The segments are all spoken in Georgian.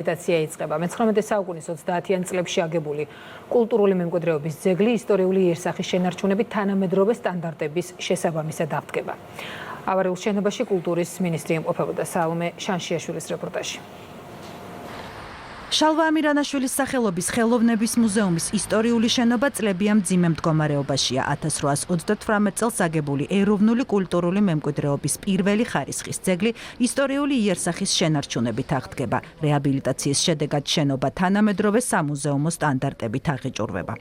რეაბილიტაცია იწყება. მე-19 საუკუნის 30-იან წლებში აგებული კულტურული მემკვიდრეობის ძეგლი ისტორიული იერსახის შენარჩუნებით თანამედროვე სტანდარტების შესაბამისად აღდგება. ავარიულ შენობაში კულტურის მინისტრი იმყოფებოდა. სალომე შანშიაშვილის რეპორტაჟი. შალვა ამირანაშვილის სახელობის ხელოვნების მუზეუმის ისტორიული შენობა წლებიან მძიმე მდგომარეობაშია. 1838 წელს აგებული ეროვნული კულტურული მემკვიდრეობის პირველი ხარისხის ძეგლი ისტორიული იერსახის შენარჩუნებით აღდგება. რეაბილიტაციის შედეგად შენობა თანამედროვე სამუზეუმო სტანდარტებით აღიჭურვება.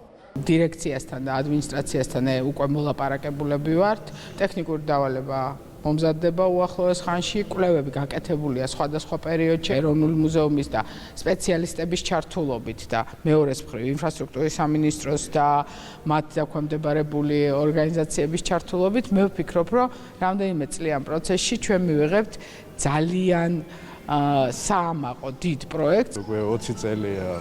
დირექციასთან და ადმინისტრაციასთან უკვე მოლაპარაკებულები ვართ. ტექნიკური დავალება მომზადდება უახლოეს ხანში, კვლევები გაკეთებულია სხვადასხვა პერიოდში ეროვნული მუზეუმის და სპეციალისტების ჩართულობით და მეორეს მხრივ ინფრასტრუქტურის სამინისტროს და მათ დაქვემდებარებული ორგანიზაციების ჩართულობით. მე ვფიქრობ, რომ რამდენიმე წლიან პროცესში ჩვენ მივიღებთ ძალიან საამაყო დიდ პროექტს. უკვე 20 წელია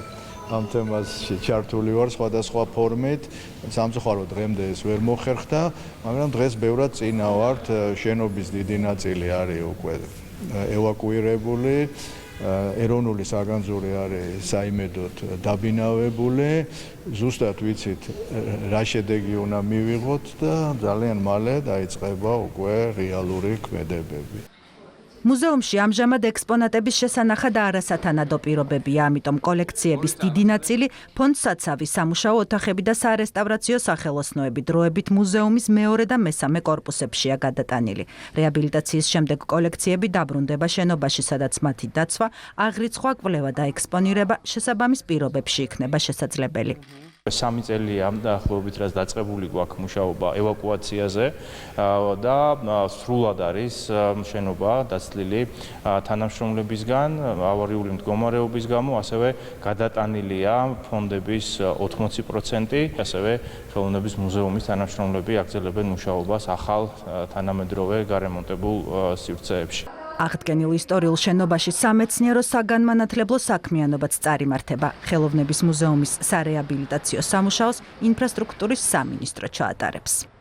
ამ თემაში ჩართული ვარ სხვადასხვა ფორმით. სამწუხაროდ დღემდე ეს ვერ მოხერხდა, მაგრამ დღეს ბევრად წინა ვართ. შენობის დიდი ნაწილი არის უკვე ევაკუირებული. ეროვნული საგანძური არის საიმედოდ დაბინავებული. ზუსტად ვიცით რა შედეგი უნდა მივიღოთ და ძალიან მალე დაიწყება უკვე რეალური ქმედებები. მუზეუმში ამჟამად ექსპონატების შესანახად არასათანადო პირობებია, ამიტომ კოლექციების დიდი ნაწილი ფონდ საცავი, სამუშაო ოთახები და სარესტავრაციო სახელოსნოები დროებით მუზეუმის მეორე და მესამე კორპუსებშია გადატანილი. რეაბილიტაციის შემდეგ კოლექციები დაბრუნდება შენობაში, სადაც მათი დაცვა, აღრიცხვა, კვლევა და ექსპონირება შესაბამის პირობებში იქნება შესაძლებელი. 3 წელია ამ დაახლოებით რაც დაწყებული გვაქვს მუშაობა ევაკუაციაზე და სრულად არის შენობა დაცლილი თანამშრომლებისგან ავარიული მდგომარეობის გამო, ასევე გადატანილია ფონდების 80%, ასევე ხელოვნების მუზეუმის თანამშრომლები აგრძელებენ მუშაობას ახალ თანამედროვე გარემონტებულ სივრცეებში. აღდგენილ ისტორიულ შენობაში სამეცნიერო საგანმანათლებლო საქმიანობაც წარიმართება. ხელოვნების მუზეუმის სარეაბილიტაციო სამუშაოს ინფრასტრუქტურის სამინისტრო ჩაატარებს.